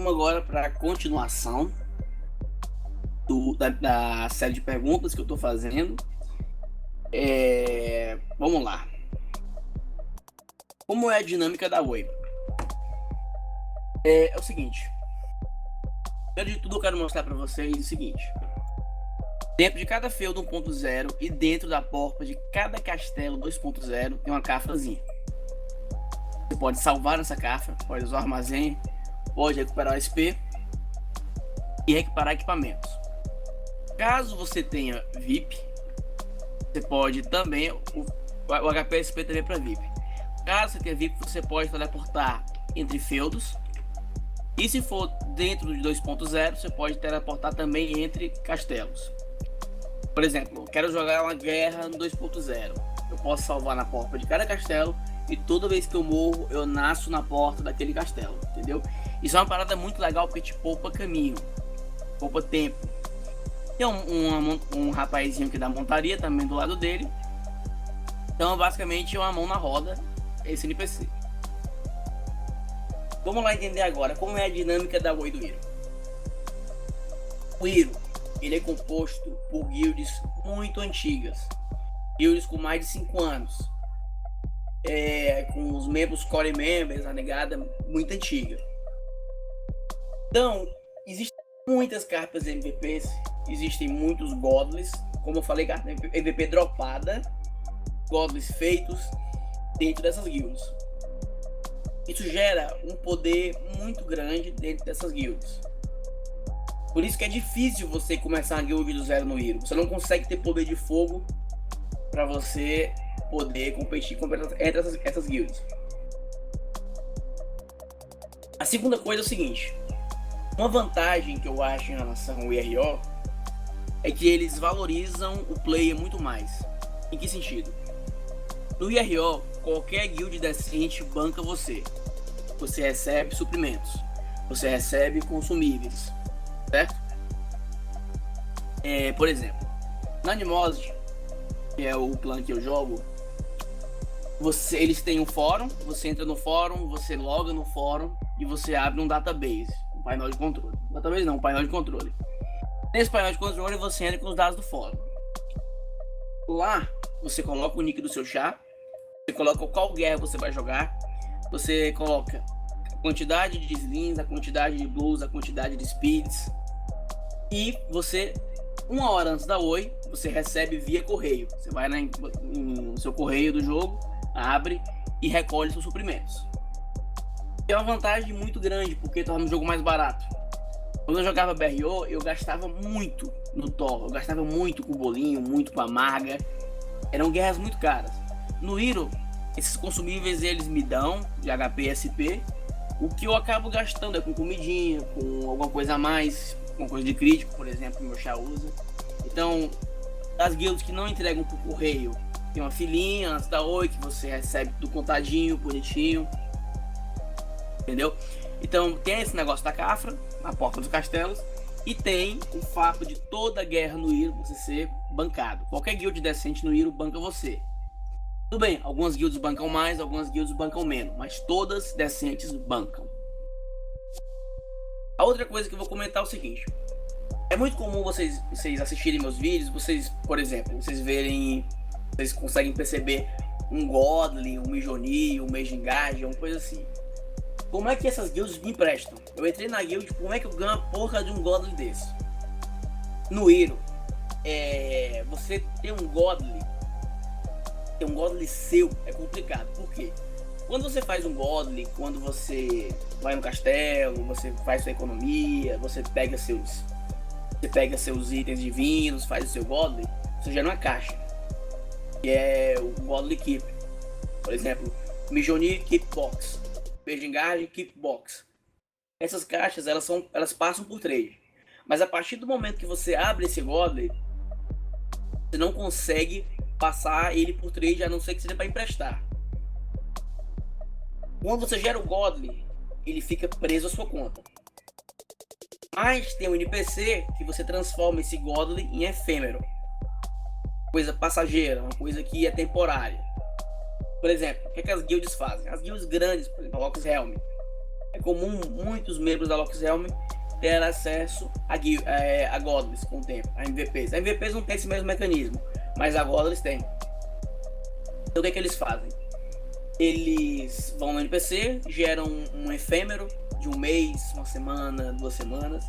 Vamos agora para a continuação da série de perguntas que eu estou fazendo. Vamos lá. Como é a dinâmica da Oi? É o seguinte. Primeiro de tudo, eu quero mostrar para vocês o seguinte. Dentro de cada feudo 1.0 e dentro da porta de cada castelo 2.0 tem uma cafrazinha. Você pode salvar essa cafra, pode usar o armazém, pode recuperar o SP e recuperar equipamentos. Caso você tenha VIP, você pode também, o HP SP também para VIP. Caso você tenha VIP, você pode teleportar entre feudos. E se for dentro de 2.0, você pode teleportar também entre castelos. Por exemplo, quero jogar uma guerra no 2.0. Eu posso salvar na porta de cada castelo e toda vez que eu morro, eu nasço na porta daquele castelo, entendeu? Isso é uma parada muito legal porque te poupa caminho, poupa tempo. Tem um rapazinho que dá montaria também do lado dele. Então, basicamente, é uma mão na roda esse NPC. Vamos lá entender agora como é a dinâmica da Oi do Hero. O Hero, ele é composto por guilds muito antigas, guilds com mais de 5 anos, com os membros core members, a negada muito antiga. Então, existem muitas cartas MVPs, existem muitos godless, como eu falei, carta MVP dropada, godless feitos dentro dessas guilds. Isso gera um poder muito grande dentro dessas guilds. Por isso que é difícil você começar uma guild do zero no Hero. Você não consegue ter poder de fogo para você poder competir entre essas guilds. A segunda coisa é o seguinte. Uma vantagem que eu acho em relação ao IRO é que eles valorizam o player muito mais. Em que sentido? No IRO, qualquer guild decente banca você. Você recebe suprimentos. Você recebe consumíveis. Certo? Por exemplo, na Animosity, que é o clã que eu jogo, eles têm um fórum, você entra no fórum, você loga no fórum e você abre um database, um painel de controle. Database não, um painel de controle. Nesse painel de controle você entra com os dados do fórum. Lá você coloca o nick do seu char, você coloca qual guerra você vai jogar, você coloca a quantidade de slings, a quantidade de blues, a quantidade de speeds. E você, 1 hora antes da Oi, você recebe via correio. Você vai no seu correio do jogo, abre e recolhe seus suprimentos. É uma vantagem muito grande, porque torna o jogo mais barato. Quando eu jogava BRO, eu gastava muito no Thor. Eu gastava muito com o bolinho, muito com a maga. Eram guerras muito caras. No Hero, esses consumíveis eles me dão de HP e SP. O que eu acabo gastando é com comidinha, com alguma coisa a mais, com coisa de crítico, por exemplo, que o meu chá usa. Então, as guilds que não entregam por correio, tem uma filinha antes da Oi que você recebe tudo contadinho, bonitinho. Entendeu? Então, tem esse negócio da cafra, na porta dos castelos, e tem o fato de toda guerra no Hero você ser bancado. Qualquer guild decente no Hero banca você. Tudo bem, algumas guilds bancam mais, algumas guilds bancam menos, mas todas decentes bancam. A outra coisa que eu vou comentar é o seguinte. É muito comum vocês assistirem meus vídeos, vocês, por exemplo, vocês conseguem perceber um Godly, um Mijoni, um Mejingard, uma coisa assim. Como é que essas guilds me emprestam? Eu entrei na guild, como é que eu ganho a porra de um Godly desse? No Hero, você ter um Godly seu é complicado. Por quê? Quando você faz um Godly, quando você vai no castelo, você faz sua economia, você pega seus itens divinos, faz o seu Godly, você gera uma caixa, que é o Godly Keep. Por exemplo, Mijoni Keep Box, Mejingard Keep Box. Essas caixas elas passam por trade, mas a partir do momento que você abre esse Godly, você não consegue passar ele por trade, a não ser que seja para emprestar. Quando você gera o Godly, ele fica preso à sua conta. Mas tem um NPC que você transforma esse Godly em efêmero. Coisa passageira, uma coisa que é temporária. Por exemplo, o que as guilds fazem? As guilds grandes, por exemplo, a Ox Helm, É comum muitos membros da Loxhelm ter acesso a Godless com o tempo, a MVPs. A MVPs não tem esse mesmo mecanismo, mas a Godless tem. Então o que é que eles fazem? Eles vão no NPC, geram um efêmero de um mês, uma semana, 2 semanas.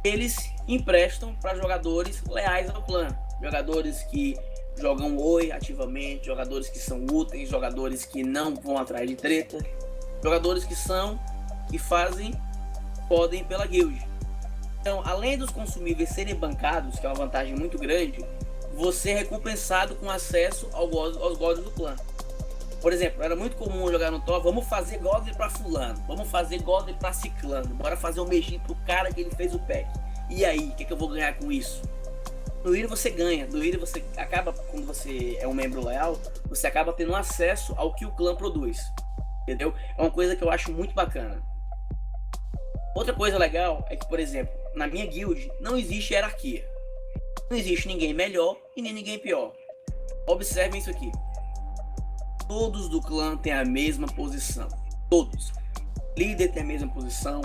Eles emprestam para jogadores leais ao clã. Jogadores que jogam Oi ativamente, jogadores que são úteis, jogadores que não vão atrás de treta, jogadores que fazem, podem pela guild. Então, além dos consumíveis serem bancados, que é uma vantagem muito grande, você é recompensado com acesso aos gods do clã. Por exemplo, era muito comum jogar no Thor, vamos fazer god pra fulano, vamos fazer god pra ciclano, bora fazer um beijinho pro cara que ele fez o pack. E aí, o que eu vou ganhar com isso? No Iro você ganha, no Iro você acaba, quando você é um membro leal, você acaba tendo acesso ao que o clã produz, entendeu? É uma coisa que eu acho muito bacana. Outra coisa legal é que, por exemplo, na minha guild não existe hierarquia. Não existe ninguém melhor e nem ninguém pior. Observem isso aqui. Todos do clã têm a mesma posição. Todos. Líder tem a mesma posição.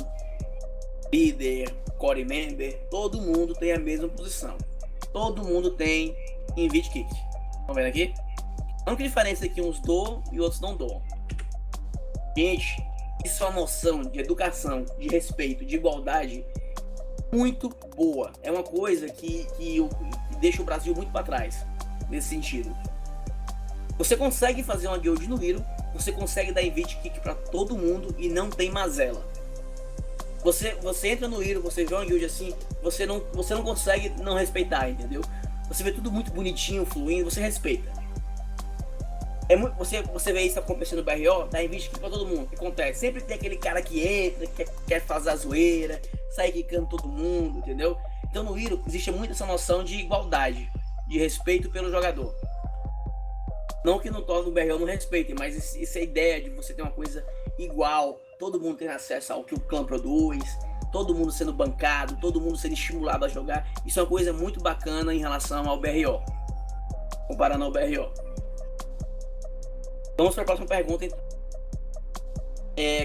Líder, core member, todo mundo tem a mesma posição. Todo mundo tem invite kick. Estão vendo aqui? A única diferença é que uns doam e outros não doam. Gente, isso é uma noção de educação, de respeito, de igualdade muito boa. É uma coisa que deixa o Brasil muito para trás nesse sentido. Você consegue fazer uma guild no Hero, você consegue dar invite kick para todo mundo e não tem mazela. Você entra no Hero, você vê uma guild assim, você não consegue não respeitar, entendeu? Você vê tudo muito bonitinho, fluindo, você respeita. Você vê isso acontecendo no BRO, dá invite kick pra todo mundo. O que acontece? Sempre tem aquele cara que entra, que quer fazer a zoeira, sai quicando todo mundo, entendeu? Então no Hero existe muito essa noção de igualdade, de respeito pelo jogador. Não que no torne o BRO não respeitem, mas essa ideia de você ter uma coisa igual, todo mundo tem acesso ao que o clã produz, todo mundo sendo bancado, todo mundo sendo estimulado a jogar, isso é uma coisa muito bacana em relação ao BRO, comparando ao BRO. Vamos para a próxima pergunta, então.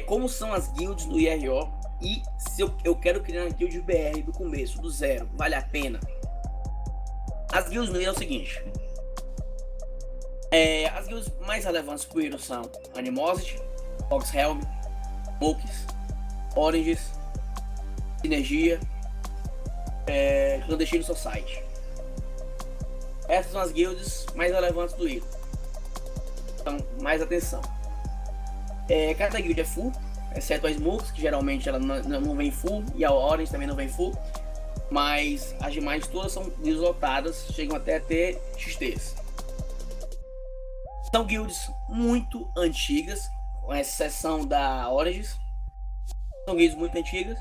Como são as guilds no IRO e se eu quero criar uma guild BR do começo, do zero, vale a pena? As guilds no IRO é o seguinte. As guilds mais relevantes para o IRO são Animosity, Loxhelm, Smokes, Oranges, Sinergia, Clandestino Society. Essas são as guilds mais relevantes do IRO. Então, mais atenção. Cada guild é full, exceto a Smokes, que geralmente ela não vem full, e a Orange também não vem full. Mas as demais todas são guilds lotadas, chegam até a ter XTs. São guilds muito antigas, com exceção da Oranges. São guilds muito antigas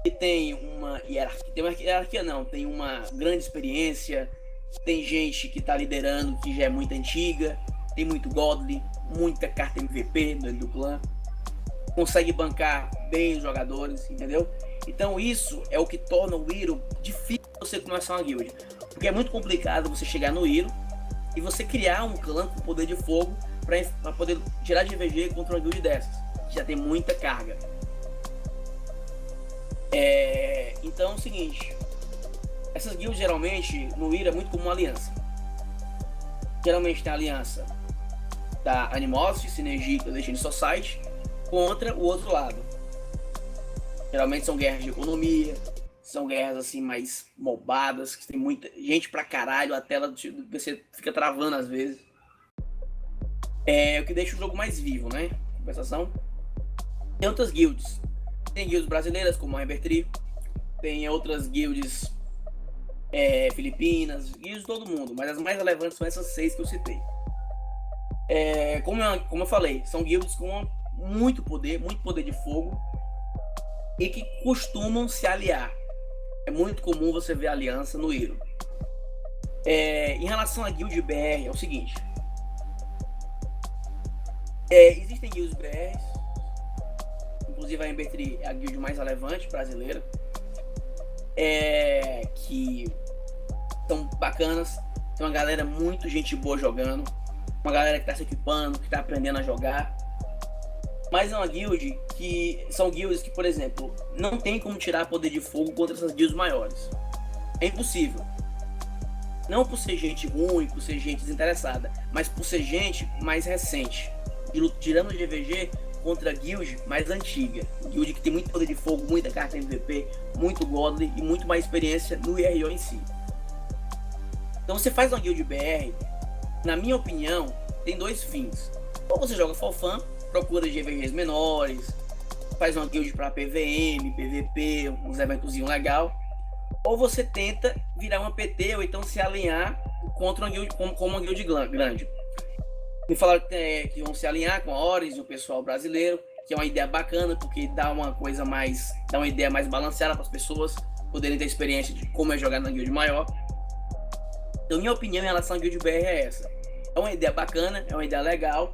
e tem uma hierarquia, tem uma grande experiência, tem gente que está liderando que já é muito antiga, tem muito Godly, muita carta MVP dentro do clã, consegue bancar bem os jogadores, entendeu? Então isso é o que torna o Hero difícil você começar uma guild, porque é muito complicado você chegar no Hero e você criar um clã com poder de fogo para poder tirar de VG contra uma guild dessas, que já tem muita carga. Então é o seguinte, essas guilds geralmente no Hero é muito comum aliança. Geralmente tem a aliança da Animosity, Sinergia e Clandestino Society contra o outro lado. Geralmente são guerras de economia, são guerras assim mais mobadas, que tem muita gente pra caralho, a tela do PC fica travando às vezes. O que deixa o jogo mais vivo, né? Compensação. Tem outras guilds. Tem guilds brasileiras como a Embertree, tem outras guilds filipinas, guilds de todo mundo, mas as mais relevantes são essas 6 que eu citei. Como eu falei, são guilds com muito poder de fogo e que costumam se aliar. É muito comum você ver aliança no Hero. Em relação à guild BR, é o seguinte. Existem guilds BRs, inclusive a Embertree é a guild mais relevante brasileira, que são bacanas, tem uma galera muito gente boa jogando, uma galera que está se equipando, que está aprendendo a jogar. Mas é uma guild que... São guilds que, por exemplo, não tem como tirar poder de fogo contra essas guilds maiores. É impossível. Não por ser gente ruim, por ser gente desinteressada, mas por ser gente mais recente. Tirando de EVG contra guild mais antiga. Guild que tem muito poder de fogo, muita carta MVP, muito godly e muito mais experiência no IRO em si. Então você faz uma guild BR, na minha opinião, tem dois fins. Ou você joga for fun, procura GVGs menores, faz uma guild para PVM, PVP, uns eventozinhos legal. Ou você tenta virar uma PT ou então se alinhar contra uma guild, com uma guild grande. Me falaram que vão se alinhar com a Oris e o pessoal brasileiro, que é uma ideia bacana, porque dá uma ideia mais balanceada para as pessoas poderem ter experiência de como é jogar na guild maior. Então, minha opinião em relação à guild BR é essa. É uma ideia bacana, é uma ideia legal,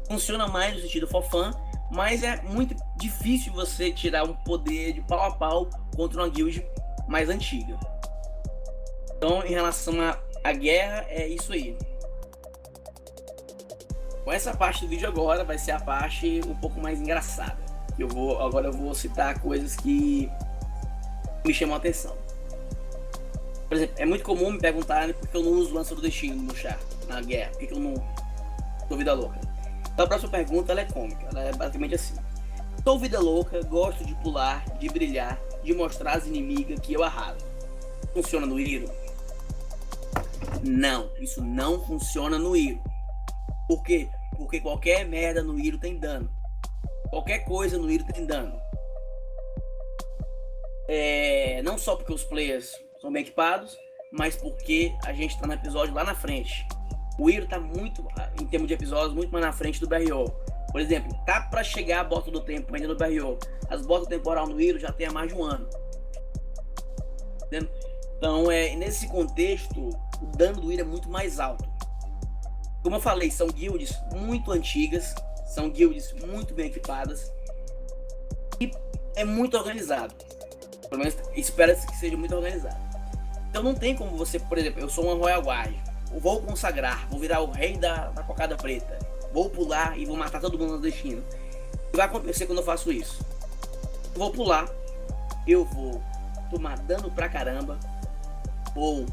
funciona mais no sentido for fun, mas é muito difícil você tirar um poder de pau a pau contra uma guild mais antiga. Então, em relação à guerra, é isso aí. Com essa parte do vídeo agora vai ser a parte um pouco mais engraçada. Agora eu vou citar coisas que me chamam a atenção. Por exemplo, é muito comum me perguntarem por que eu não uso Lança do Destino no char, na guerra. Por que eu não sou vida louca? Então a próxima pergunta ela é cômica, ela é basicamente assim. Sou vida louca, gosto de pular, de brilhar, de mostrar às inimigas que eu arraso. Funciona no Iro? Não, isso não funciona no Iro. Por quê? Porque qualquer merda no Iro tem dano. Qualquer coisa no Iro tem dano. Não só porque os players são bem equipados, mas porque a gente tá no episódio lá na frente. O Iro tá muito, em termos de episódios, muito mais na frente do BRO. Por exemplo, tá para chegar a bota do tempo ainda no BRO. As botas temporal no Iro já tem há mais de um ano. Entendeu? Então, nesse contexto, o dano do Iro é muito mais alto. Como eu falei, são guilds muito antigas, são guilds muito bem equipadas e é muito organizado. Pelo menos espera-se que seja muito organizado. Então não tem como você, por exemplo, eu sou uma Royal Guard, eu vou consagrar, vou virar o rei da cocada preta, vou pular e vou matar todo mundo no destino. O que vai acontecer quando eu faço isso? Eu vou pular, eu vou tomar dano pra caramba, ou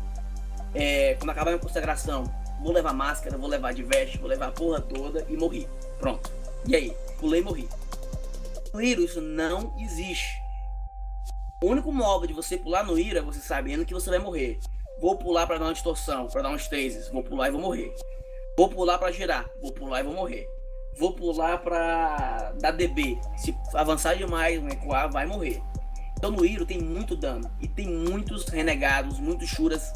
quando acabar a minha consagração, vou levar máscara, vou levar de veste, vou levar a porra toda e morri. Pronto. E aí? Pulei e morri. No Iro isso não existe. O único modo de você pular no Iro é você sabendo que você vai morrer. Vou pular para dar uma distorção, para dar uns phases, vou pular e vou morrer. Vou pular para girar, vou pular e vou morrer. Vou pular para dar DB. Se avançar demais, recuar, vai morrer. Então no Iro tem muito dano. E tem muitos renegados, muitos Shuras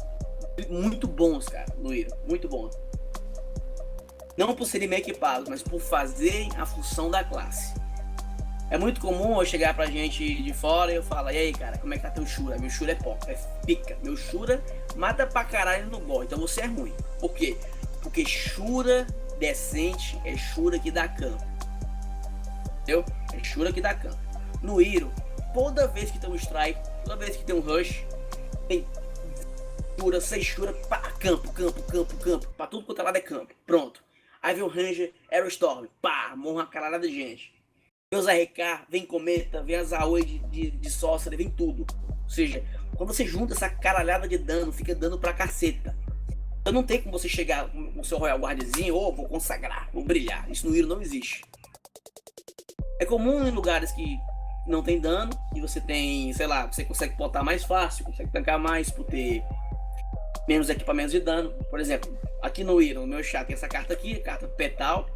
muito bons, cara, no Iro. Muito bons. Não por serem bem equipados, mas por fazerem a função da classe. É muito comum eu chegar pra gente de fora e eu falo, e aí, cara, como é que tá teu Shura? Meu Shura é pouco, é pica. Meu Shura mata pra caralho no bot, então você é ruim. Por quê? Porque Shura decente é Shura que dá campo. Entendeu? É Shura que dá campo. No Iro, toda vez que tem um strike, toda vez que tem um rush, tem Shura, 6 Shura, pá, campo, pra tudo quanto é lado é campo. Pronto. Aí vem o Ranger, Aerostorm, pá, morre uma caralhada de gente. Vem os RK, vem Cometa, vem as AOE de Sorcerer, vem tudo. Ou seja, quando você junta essa caralhada de dano, fica dando pra caceta. Então não tem como você chegar com o seu Royal Guardzinho, ou vou consagrar, vou brilhar. Isso no Iro não existe. É comum em lugares que não tem dano, e você tem, sei lá, você consegue botar mais fácil, consegue tancar mais por ter menos equipamentos de dano. Por exemplo, aqui no Iro, no meu chat tem essa carta aqui, a carta Petal,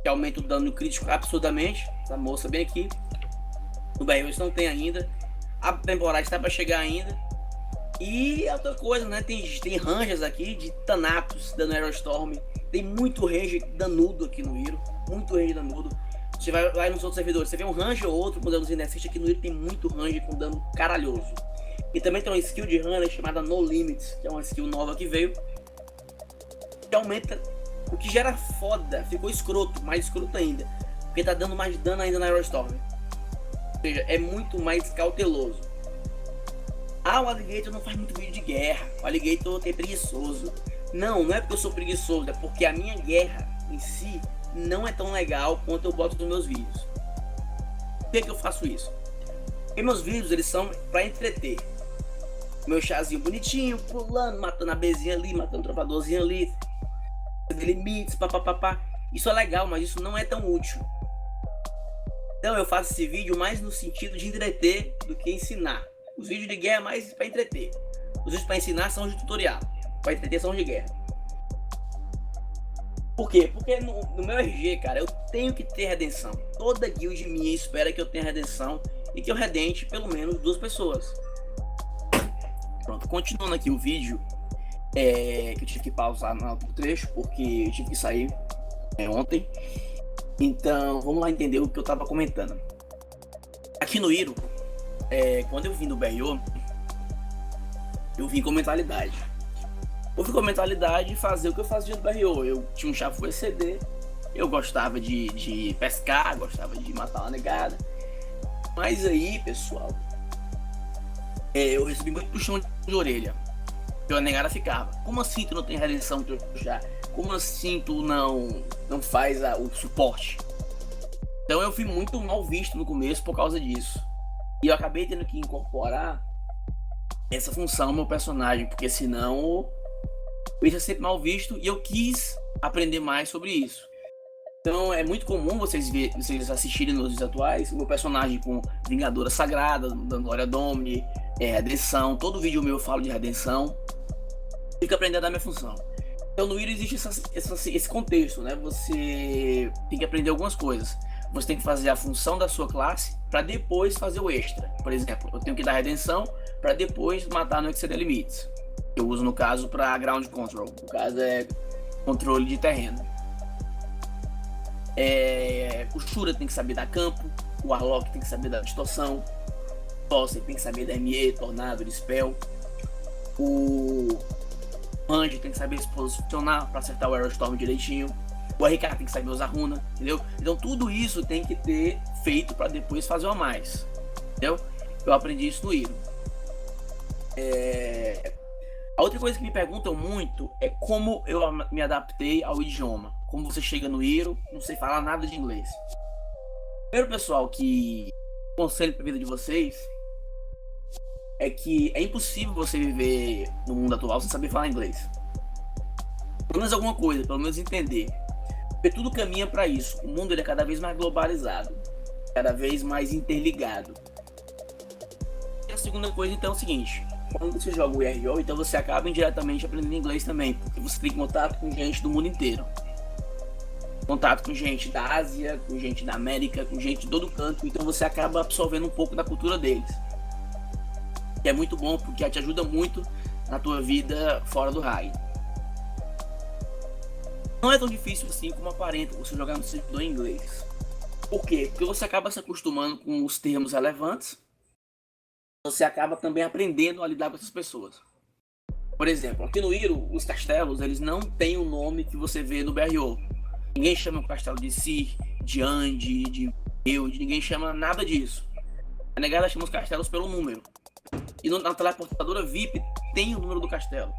que aumenta o dano crítico absurdamente. Essa moça bem aqui. No BR isso não tem ainda. A temporada está para chegar ainda. E outra coisa, né? Tem rangers aqui de Thanatos dando Aerostorm. Tem muito range danudo aqui no Iro. Muito range danudo. Você vai nos outros servidores, você vê um ranger ou outro com danos inexistentes. Aqui no Iro tem muito ranger com dano caralhoso. E também tem uma skill de ranger chamada No Limits, que é uma skill nova que veio, que aumenta. O que gera foda, ficou escroto, mais escroto ainda, porque tá dando mais dano ainda na Aerostorm. Ou seja, é muito mais cauteloso. O Alligator não faz muito vídeo de guerra, o Alligator é preguiçoso. Não é porque eu sou preguiçoso, é porque a minha guerra em si não é tão legal quanto eu boto nos meus vídeos. Por que eu faço isso? Porque meus vídeos, eles são para entreter. Meu chazinho bonitinho, pulando, matando a bezinha ali, matando o trovadorzinho ali, limites, papapá. Isso é legal, mas isso não é tão útil. Então eu faço esse vídeo mais no sentido de entreter do que ensinar. Os vídeos de guerra é mais para entreter. Os vídeos para ensinar são de tutorial. Para entreter são de guerra. Por quê? Porque no meu RG, cara, eu tenho que ter redenção. Toda guild minha espera que eu tenha redenção e que eu redente pelo menos 2 pessoas. Pronto, continuando aqui o vídeo, que eu tive que pausar no outro trecho porque eu tive que sair ontem. Então vamos lá entender o que eu tava comentando. Aqui no Iro, quando eu vim do BRO, eu vim com mentalidade. Eu vim com mentalidade de fazer o que eu fazia no BRO. Eu tinha um chave CD, eu gostava de pescar, gostava de matar uma negada. Mas aí, pessoal, eu recebi muito puxão de orelha. A negada ficava: como assim tu não tem redenção teu já? Como assim tu não faz o suporte? Então eu fui muito mal visto no começo por causa disso. E eu acabei tendo que incorporar essa função no meu personagem, porque senão eu ia ser sempre mal visto, e eu quis aprender mais sobre isso. Então é muito comum vocês assistirem nos vídeos atuais o meu personagem com Vingadora Sagrada, dando Glória Domini, redenção. Todo vídeo meu eu falo de redenção. Tive que aprender a dar minha função. Então no Iro existe esse contexto, né? Você tem que aprender algumas coisas. Você tem que fazer a função da sua classe para depois fazer o extra. Por exemplo, eu tenho que dar redenção para depois matar no Exceder Limites. Eu uso no caso para Ground Control. No caso é controle de terreno. O Shura tem que saber dar campo. O Warlock tem que saber da distorção. O Tosser tem que saber da ME, Tornado, Dispel. O Andy tem que saber se posicionar para acertar o Aerostorm direitinho. O RK tem que saber usar runa, entendeu? Então tudo isso tem que ter feito para depois fazer o a mais, entendeu? Eu aprendi isso no Iro. A outra coisa que me perguntam muito é como eu me adaptei ao idioma. Como você chega no Iro, não sei falar nada de inglês. Primeiro, pessoal, que conselho para a vida de vocês é que é impossível você viver no mundo atual sem saber falar inglês. Pelo menos alguma coisa, pelo menos entender. Porque tudo caminha para isso. O mundo ele é cada vez mais globalizado, cada vez mais interligado. E a segunda coisa, então, é o seguinte: quando você joga o IRO, então você acaba indiretamente aprendendo inglês também, porque você tem contato com gente do mundo inteiro. Contato com gente da Ásia, com gente da América, com gente de todo canto, então você acaba absorvendo um pouco da cultura deles. Que é muito bom, porque te ajuda muito na tua vida fora do raio. Não é tão difícil assim como aparenta você jogar no servidor em inglês. Por quê? Porque você acaba se acostumando com os termos relevantes. Você acaba também aprendendo a lidar com essas pessoas. Por exemplo, aqui no Iro, os castelos, eles não têm o nome que você vê no BRO. Ninguém chama o castelo de Sir, de Andy, de Eude, ninguém chama nada disso. A negada chama os castelos pelo número. E na teleportadora VIP tem o número do castelo.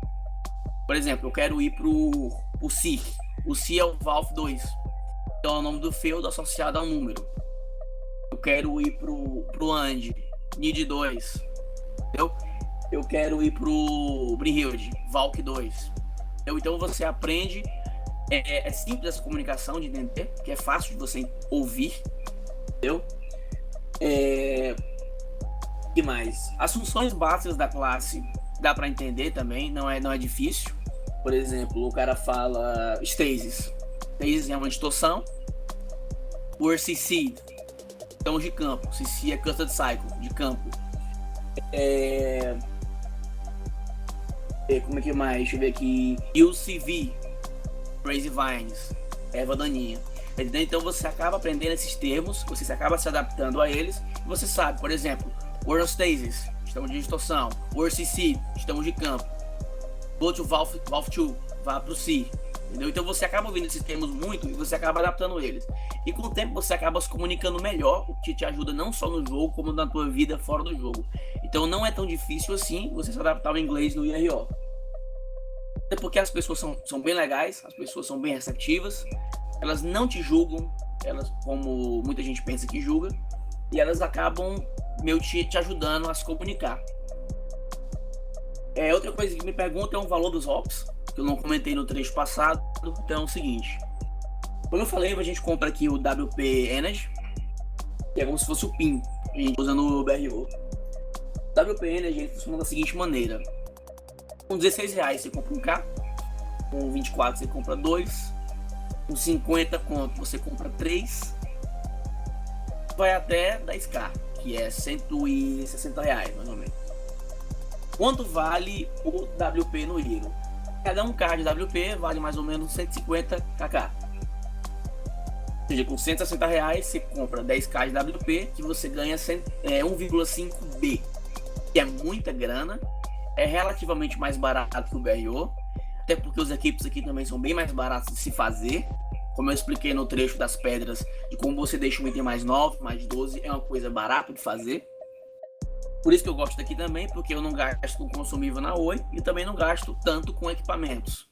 Por exemplo, eu quero ir pro Sir. O Sir é o Valf 2. Então é o nome do feudo associado ao número. Eu quero ir pro Andy, Nid 2. Entendeu? Eu quero ir pro Brynhild, Valk 2. Então você aprende. É simples essa comunicação de entender, que é fácil de você ouvir. Entendeu? Que mais? As funções básicas da classe dá pra entender também, não é difícil. Por exemplo, o cara fala Stasis. Stasis é uma distorção. O CC, então de campo. CC é Custard Cycle, de campo. Como é que mais? Deixa eu ver aqui. UCV, Crazy Vines, erva daninha. Entendeu? Então você acaba aprendendo esses termos, você acaba se adaptando a eles. E você sabe, por exemplo, World Stasis, estamos de distorção. World CC, estamos de campo. Go to Valve 2, vá pro C. Entendeu? Então você acaba ouvindo esses termos muito e você acaba adaptando eles. E com o tempo você acaba se comunicando melhor, o que te ajuda não só no jogo, como na tua vida fora do jogo. Então não é tão difícil assim você se adaptar ao inglês no IRO. Até porque as pessoas são bem legais, as pessoas são bem receptivas. elas não te julgam, elas, como muita gente pensa que julga, e elas acabam meio te ajudando a se comunicar. Outra coisa que me perguntam é o valor dos hops, que eu não comentei no trecho passado. Então é o seguinte, como eu falei, a gente compra aqui o WP Energy, que é como se fosse o PIN, a gente usa no BRO. O WP Energy ele funciona da seguinte maneira: com R$16 você compra um K, com 24 você compra 2, com 50 conto você compra 3, vai até 10k, que é R$160 mais ou menos. Quanto vale o WP no Hero? Cada 1k de WP vale mais ou menos 150 kk. Ou seja, com R$160 você compra 10k de WP, que você ganha 1,5B, que é muita grana. É relativamente mais barato que o BRO, até porque os equipes aqui também são bem mais baratos de se fazer. Como eu expliquei no trecho das pedras, de como você deixa um item mais 9, mais 12, é uma coisa barata de fazer. Por isso que eu gosto daqui também, porque eu não gasto com consumível na Oi e também não gasto tanto com equipamentos.